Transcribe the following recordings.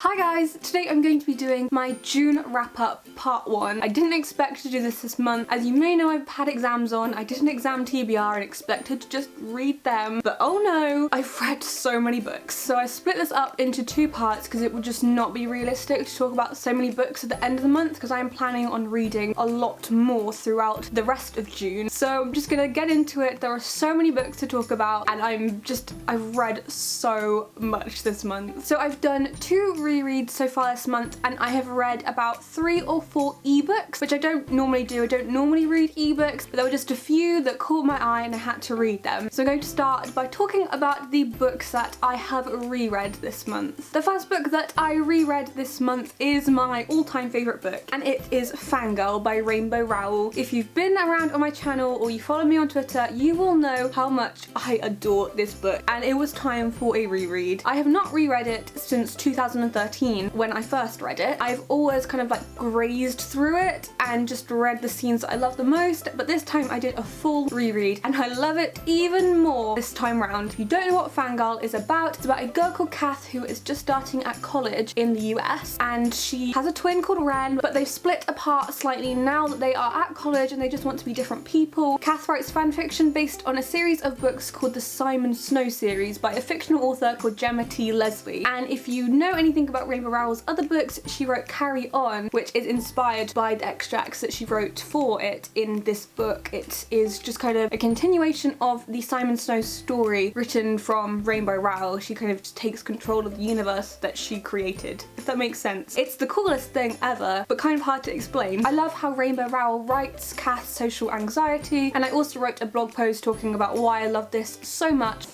Hi guys, today I'm going to be doing my June wrap-up part 1. I didn't expect to do this month. As you may know, I've had exams on. I did an exam TBR and expected to just read them, but oh no, I've read so many books. So I split this up into 2 parts because it would just not be realistic to talk about so many books at the end of the month because I'm planning on reading a lot more throughout the rest of June. So I'm just gonna get into it. There are so many books to talk about and I've read so much this month. So I've done 2 rereads so far this month and I have read about 3 or 4 ebooks, which I don't normally do. I don't normally read ebooks, but there were just a few that caught my eye and I had to read them. So I'm going to start by talking about the books that I have reread this month. The first book that I reread this month is my all-time favourite book, and it is Fangirl by Rainbow Rowell. If you've been around on my channel or you follow me on Twitter, you will know how much I adore this book, and it was time for a reread. I have not reread it since 2013 when I first read it. I've always kind of like grazed through it and just read the scenes that I love the most, but this time I did a full reread and I love it even more this time round. If you don't know what Fangirl is about, it's about a girl called Kath who is just starting at college in the US, and she has a twin called Ren, but they've split apart slightly now that they are at college and they just want to be different people. Kath writes fanfiction based on a series of books called the Simon Snow series by a fictional author called Gemma T. Leslie. And if you know anything about Rainbow Rowell's other books, she wrote Carry On, which is inspired by the extracts that she wrote for it in this book. It is just kind of a continuation of the Simon Snow story written from Rainbow Rowell. She kind of just takes control of the universe that she created, if that makes sense. It's the coolest thing ever, but kind of hard to explain. I love how Rainbow Rowell writes Kath's social anxiety, and I also wrote a blog post talking about why I love this so much.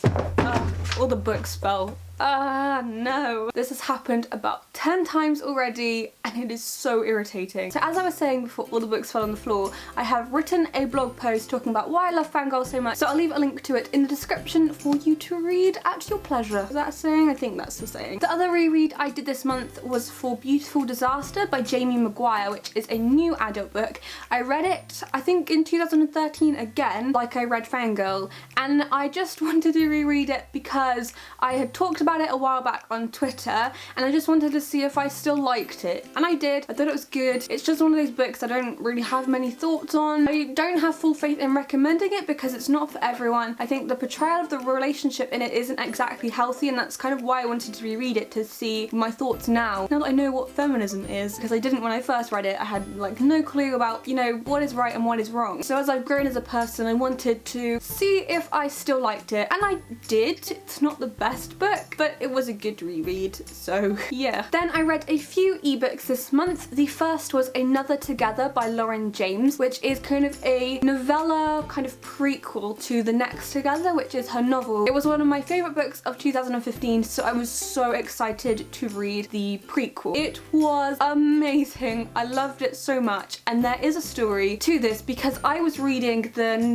All the books fell. No. This has happened about 10 times already and it is so irritating. So as I was saying before all the books fell on the floor, I have written a blog post talking about why I love Fangirl so much, so I'll leave a link to it in the description for you to read at your pleasure. Is that a saying? I think that's the saying. The other reread I did this month was For Beautiful Disaster by Jamie Maguire, which is a new adult book. I read it, I think in 2013 again, like I read Fangirl, and I just wanted to reread it because I had talked about it a while back on Twitter and I just wanted to see if I still liked it, and I did. I thought it was good. It's just one of those books I don't really have many thoughts on. I don't have full faith in recommending it because it's not for everyone. I think the portrayal of the relationship in it isn't exactly healthy, and that's kind of why I wanted to reread it, to see my thoughts now that I know what feminism is, because I didn't when I first read it. I had like no clue about, you know, what is right and what is wrong. So as I've grown as a person, I wanted to see if I still liked it, and I did. It's not the best book, but it was a good reread, so yeah. Then I read a few ebooks this month. The first was Another Together by Lauren James, which is kind of a novella kind of prequel to The Next Together, which is her novel. It was one of my favourite books of 2015, so I was so excited to read the prequel. It was amazing. I loved it so much, and there is a story to this because I was reading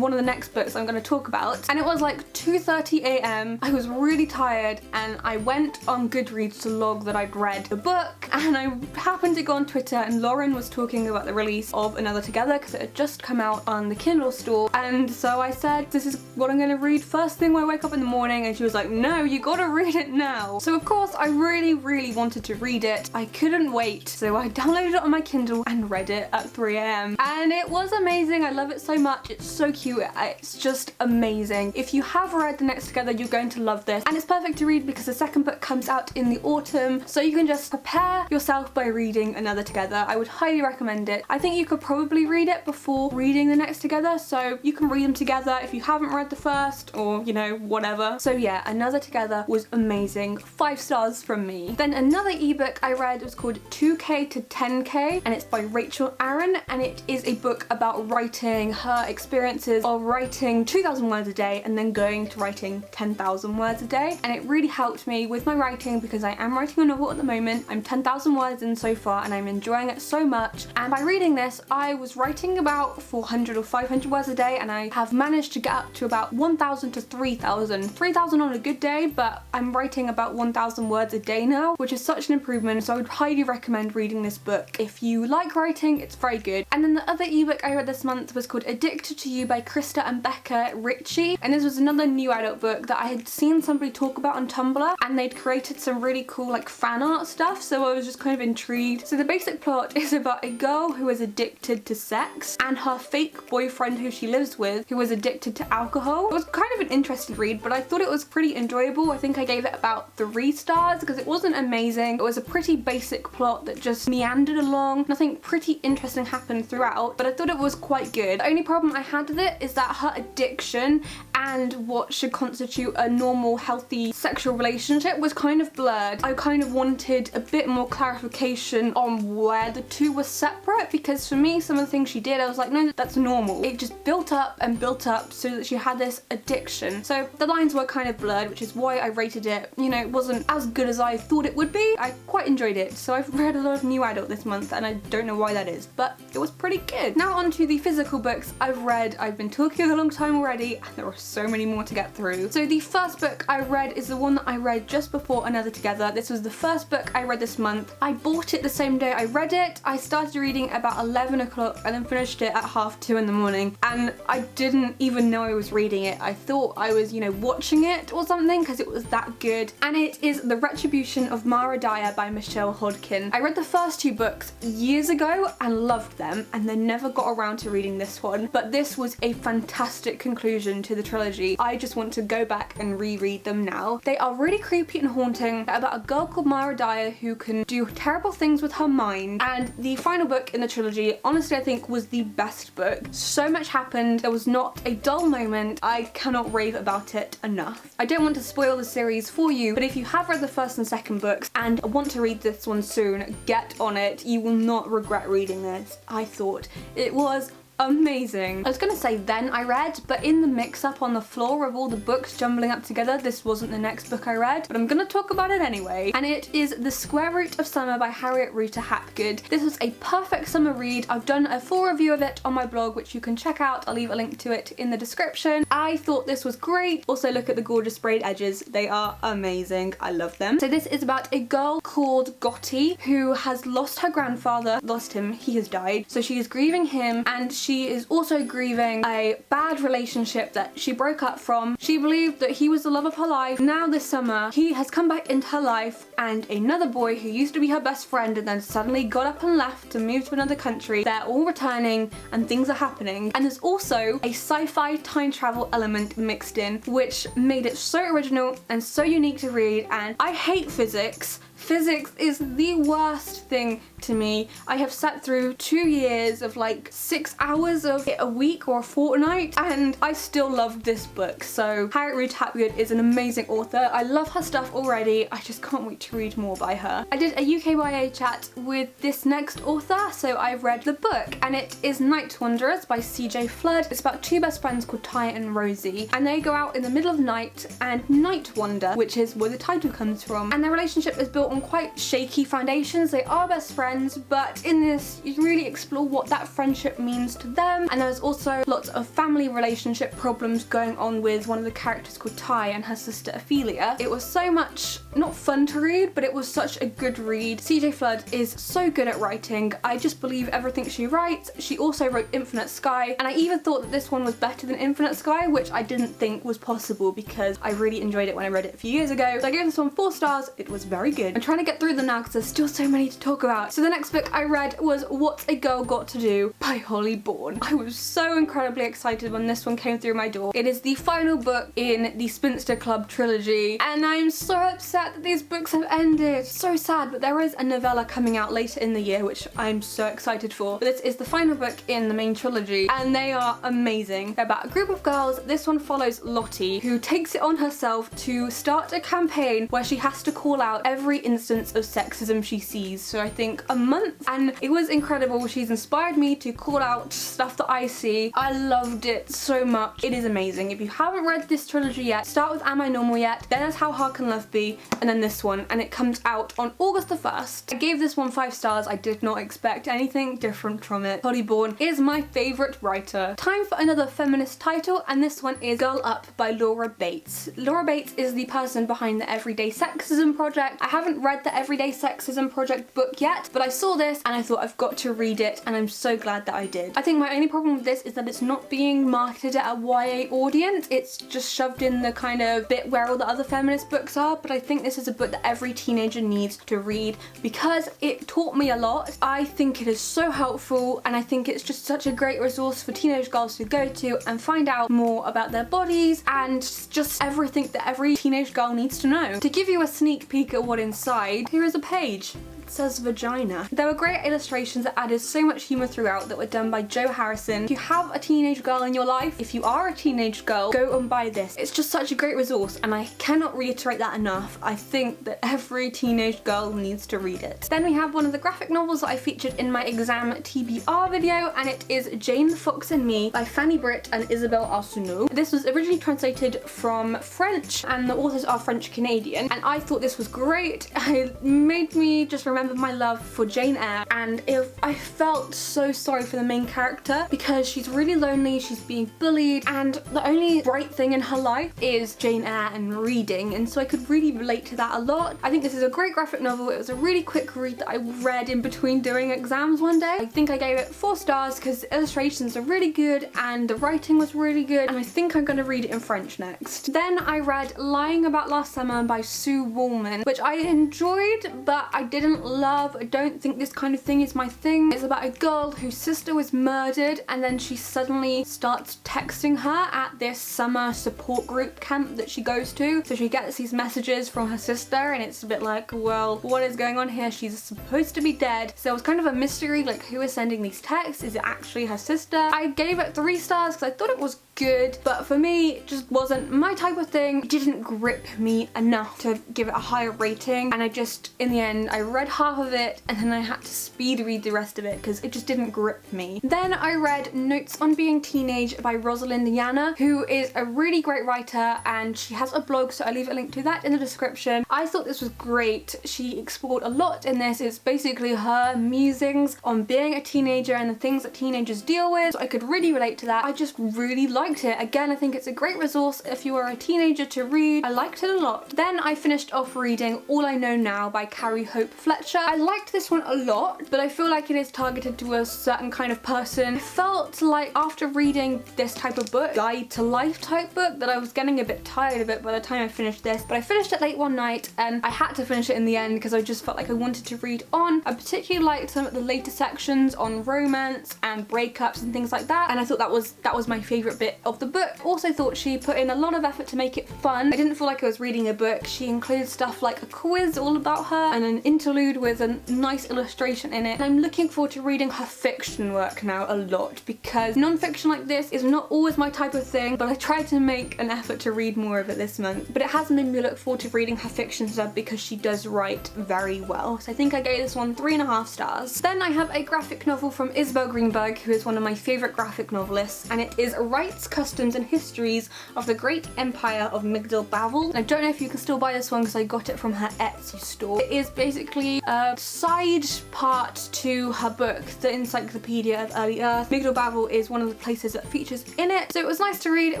one of the next books I'm going to talk about, and it was like 2:30 a.m. I was really tired and I went on Goodreads to log that I'd read the book, and I happened to go on Twitter and Lauren was talking about the release of Another Together because it had just come out on the Kindle store, and so I said, this is what I'm going to read first thing when I wake up in the morning, and she was like, no, you gotta read it now. So of course I really wanted to read it. I couldn't wait, so I downloaded it on my Kindle and read it at 3 a.m. and it was amazing. I love it so much. It's so cute. It's just amazing. If you have read The Next Together, you're going to love this, and it's perfect to read because the second book comes out in the autumn, so you can just prepare yourself by reading Another Together. I would highly recommend it. I think you could probably read it before reading The Next Together, so you can read them together if you haven't read the first, or you know, whatever. So yeah, Another Together was amazing. 5 stars from me. Then another ebook I read was called 2K to 10K, and it's by Rachel Aaron, and it is a book about writing, her experiences of writing 2,000 words a day and then going to writing 10,000 words a day, and it really helped me with my writing because I am writing a novel at the moment. I'm 10,000 words in so far and I'm enjoying it so much, and by reading this I was writing about 400 or 500 words a day, and I have managed to get up to about 1,000 to 3,000. 3,000 on a good day, but I'm writing about 1,000 words a day now, which is such an improvement, so I would highly recommend reading this book. If you like writing, it's very good. And then the other ebook I read this month was called Addicted to You by Krista and Becca Ritchie, and this was another new adult book that I had seen somebody talk about on Tumblr Tumblr, and they'd created some really cool like fan art stuff, so I was just kind of intrigued. So the basic plot is about a girl who is addicted to sex and her fake boyfriend who she lives with, who is addicted to alcohol. It was kind of an interesting read, but I thought it was pretty enjoyable. I think I gave it about 3 stars because it wasn't amazing. It was a pretty basic plot that just meandered along. Nothing pretty interesting happened throughout, but I thought it was quite good. The only problem I had with it is that her addiction and what should constitute a normal, healthy sexual relationship was kind of blurred. I kind of wanted a bit more clarification on where the two were separate, because for me, some of the things she did, I was like, no, that's normal. It just built up and built up so that she had this addiction. So the lines were kind of blurred, which is why I rated it. You know, it wasn't as good as I thought it would be. I quite enjoyed it. So I've read a lot of new adult this month, and I don't know why that is, but it was pretty good. Now on to the physical books I've read. I've been talking a long time already, and there are so many more to get through. So the first book I read is the one that I read just before Another Together. This was the first book I read this month. I bought it the same day I read it. I started reading about 11 o'clock and then finished it at 2:30 in the morning, and I didn't even know I was reading it. I thought I was, you know, watching it or something because it was that good. And it is The Retribution of Mara Dyer by Michelle Hodkin. I read the first 2 books years ago and loved them, and then never got around to reading this one, but this was a fantastic conclusion to the trilogy. I just want to go back and reread them now. They are really creepy and haunting, about a girl called Mara Dyer who can do terrible things with her mind, and the final book in the trilogy, honestly, I think was the best book. So much happened. There was not a dull moment. I cannot rave about it enough. I don't want to spoil the series for you, but if you have read the first and second books and want to read this one soon, get on it. You will not regret reading this. I thought it was amazing. I was gonna say then I read, but in the mix-up on the floor of all the books jumbling up together, this wasn't the next book I read, but I'm gonna talk about it anyway. And it is The Square Root of Summer by Harriet Ruta Hapgood. This was a perfect summer read. I've done a full review of it on my blog, which you can check out. I'll leave a link to it in the description. I thought this was great. Also, look at the gorgeous sprayed edges. They are amazing. I love them. So this is about a girl called Gotti who has lost her grandfather. Lost him. He has died. So she is grieving him, and she is also grieving a bad relationship that she broke up from. She believed that he was the love of her life. Now this summer, he has come back into her life, and another boy who used to be her best friend and then suddenly got up and left to move to another country. They're all returning and things are happening. And there's also a sci-fi time travel element mixed in, which made it so original and so unique to read. And I hate physics. Physics is the worst thing to me. I have sat through 2 years of like 6 hours of it a week or a fortnight, and I still loved this book. So Harriet Ruta Hapgood is an amazing author. I love her stuff already. I just can't wait to read more by her. I did a UKYA chat with this next author, so I've read the book, and it is Night Wanderers by CJ Flood. It's about 2 best friends called Ty and Rosie, and they go out in the middle of night and night wander, which is where the title comes from. And their relationship is built on quite shaky foundations. They are best friends, but in this you really explore what that friendship means to them. And there's also lots of family relationship problems going on with one of the characters called Ty and her sister Ophelia. It was so much, not fun to read, but it was such a good read. CJ Flood is so good at writing. I just believe everything she writes. She also wrote Infinite Sky, and I even thought that this one was better than Infinite Sky, which I didn't think was possible because I really enjoyed it when I read it a few years ago. So I gave this one 4 stars. It was very good. I'm trying to get through them now because there's still so many to talk about. So the next book I read was What a Girl Got to Do by Holly Bourne. I was so incredibly excited when this one came through my door. It is the final book in the Spinster Club trilogy, and I'm so upset that these books have ended. So sad, but there is a novella coming out later in the year, which I'm so excited for. But this is the final book in the main trilogy, and they are amazing. They're about a group of girls. This one follows Lottie, who takes it on herself to start a campaign where she has to call out every instance of sexism she sees. So I think a month, and it was incredible. She's inspired me to call out stuff that I see. I loved it so much. It is amazing. If you haven't read this trilogy yet, start with Am I Normal Yet, then there's How Hard Can Love Be, and then this one, and it comes out on August the 1st. I gave this one 5 stars. I did not expect anything different from it. Holly Bourne is my favourite writer. Time for another feminist title, and this one is Girl Up by Laura Bates. Laura Bates is the person behind the Everyday Sexism project. I haven't read the Everyday Sexism Project book yet, but I saw this and I thought I've got to read it, and I'm so glad that I did. I think my only problem with this is that it's not being marketed at a YA audience. It's just shoved in the kind of bit where all the other feminist books are, but I think this is a book that every teenager needs to read because it taught me a lot. I think it is so helpful, and I think it's just such a great resource for teenage girls to go to and find out more about their bodies and just everything that every teenage girl needs to know. To give you a sneak peek at what inside, here is a page. It says vagina. There were great illustrations that added so much humour throughout that were done by Joe Harrison. If you have a teenage girl in your life, if you are a teenage girl, go and buy this. It's just such a great resource, and I cannot reiterate that enough. I think that every teenage girl needs to read it. Then we have one of the graphic novels that I featured in my exam TBR video, and it is Jane the Fox and Me by Fanny Britt and Isabelle Arsenault. This was originally translated from French, and the authors are French Canadian, and I thought this was great. It made me just remember my love for Jane Eyre, and I felt so sorry for the main character because she's really lonely, she's being bullied, and the only bright thing in her life is Jane Eyre and reading, and so I could really relate to that a lot. I think this is a great graphic novel. It was a really quick read that I read in between doing exams one day. I think I gave it 4 stars because the illustrations are really good and the writing was really good, and I think I'm going to read it in French next. Then I read Lying About Last Summer by Sue Woolman, which I enjoyed, but I didn't love. I don't think this kind of thing is my thing. It's about a girl whose sister was murdered, and then she suddenly starts texting her at this summer support group camp that she goes to. So she gets these messages from her sister, and it's a bit like, well, what is going on here? She's supposed to be dead. So it was kind of a mystery, like who is sending these texts? Is it actually her sister? I gave it 3 stars because I thought it was good, but for me it just wasn't my type of thing. It didn't grip me enough to give it a higher rating, and I just, in the end, I read half of it and then I had to speed read the rest of it because it just didn't grip me. Then I read Notes on Being Teenage by Rosalind Yana, who is a really great writer, and she has a blog, so I'll leave a link to that in the description. I thought this was great. She explored a lot in this. It's basically her musings on being a teenager and the things that teenagers deal with, so I could really relate to that. I just really liked it. Again, I think it's a great resource if you are a teenager to read. I liked it a lot. Then I finished off reading All I Know Now by Carrie Hope Fletcher. I liked this one a lot, but I feel like it is targeted to a certain kind of person. I felt like after reading this type of book, guide to life type book, that I was getting a bit tired of it by the time I finished this, but I finished it late one night and I had to finish it in the end because I just felt like I wanted to read on. I particularly liked some of the later sections on romance and breakups and things like that, and I thought that was my favourite bit of the book. Also thought she put in a lot of effort to make it fun. I didn't feel like I was reading a book. She included stuff like a quiz all about her and an interlude with a nice illustration in it. And I'm looking forward to reading her fiction work now a lot, because non-fiction like this is not always my type of thing, but I tried to make an effort to read more of it this month. But it has made me look forward to reading her fiction stuff because she does write very well. So I think I gave this one 3.5 stars. Then I have a graphic novel from Isabel Greenberg, who is one of my favourite graphic novelists, and it is Rites, Customs and Histories of the Great Empire of Migdal Bavil. And I don't know if you can still buy this one because I got it from her Etsy store. It is basically a side part to her book, The Encyclopedia of Early Earth. Migdal Bavil is one of the places that features in it, so it was nice to read. It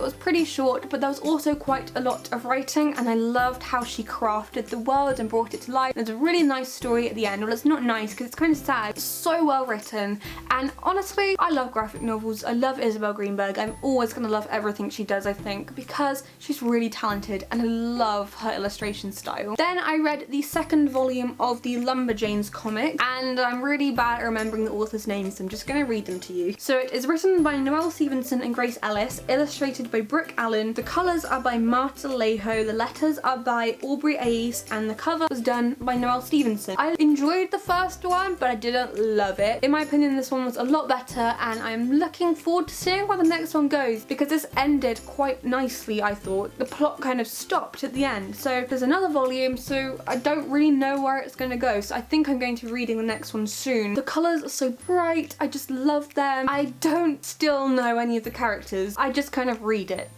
was pretty short, but there was also quite a lot of writing, and I loved how she crafted the world and brought it to life. There's a really nice story at the end. Well, it's not nice because it's kind of sad. It's so well written, and honestly, I love graphic novels. I love Isabel Greenberg. I'm always gonna love everything she does, I think, because she's really talented and I love her illustration style. Then I read the 2nd volume of the Lumberjanes comic, and I'm really bad at remembering the author's names, so I'm just gonna read them to you. So it is written by Noelle Stevenson and Grace Ellis, illustrated by Brooke Allen, the colours are by Marta Lejo, the letters are by Aubrey Ace, and the cover was done by Noelle Stevenson. I enjoyed the first one, but I didn't love it. In my opinion, this one was a lot better, and I'm looking forward to seeing where the next one goes, because this ended quite nicely, I thought. The plot kind of stopped at the end, so there's another volume, so I don't really know where it's going to go, so I think I'm going to be reading the next one soon. The colours are so bright, I just love them. I don't still know any of the characters, I just kind of read it.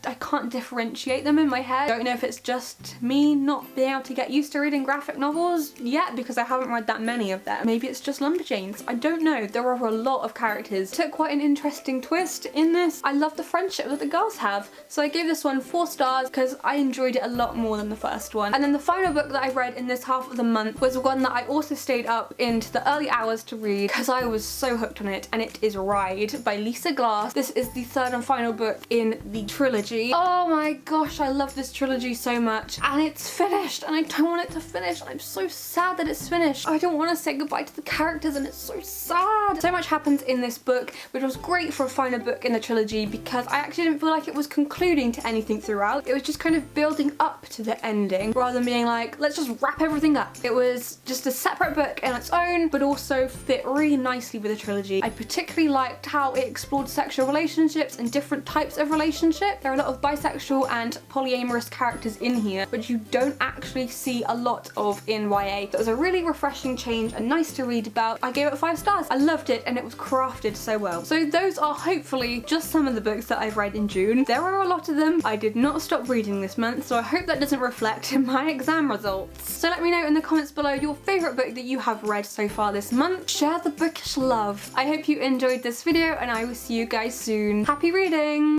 I can't differentiate them in my head. Don't know if it's just me not being able to get used to reading graphic novels yet, because I haven't read that many of them. Maybe it's just Lumberjanes, I don't know. There are a lot of characters. It took quite an interesting twist in this. I love the friendship that the girls have. So I gave this one 4 stars because I enjoyed it a lot more than the first one. And then the final book that I read in this half of the month was one that I also stayed up into the early hours to read because I was so hooked on it, and it is Ride by Lisa Glass. This is the third and final book in the trilogy. Oh my gosh, I love this trilogy so much, and it's finished, and I don't want it to finish. I'm so sad that it's finished. I don't want to say goodbye to the characters, and it's so sad. So much happens in this book, which was great for a final book in the trilogy because I actually didn't feel like it was concluding to anything throughout. It was just kind of building up to the ending rather than being like, let's just wrap everything up. It was just a separate book on its own, but also fit really nicely with the trilogy. I particularly liked how it explored sexual relationships and different types of relationship. There are a lot of bisexual and polyamorous characters in here, which you don't actually see a lot of in YA. It was a really refreshing change and nice to read about. I gave it 5 stars. I loved it, and it was crafted so well. So those are hopefully just some of the books that I've read in June. There are a lot of them. I did not stop reading this month, so I hope that doesn't reflect in my exam results. So let me know in the comments below your favourite book that you have read so far this month. Share the bookish love. I hope you enjoyed this video, and I will see you guys soon. Happy reading!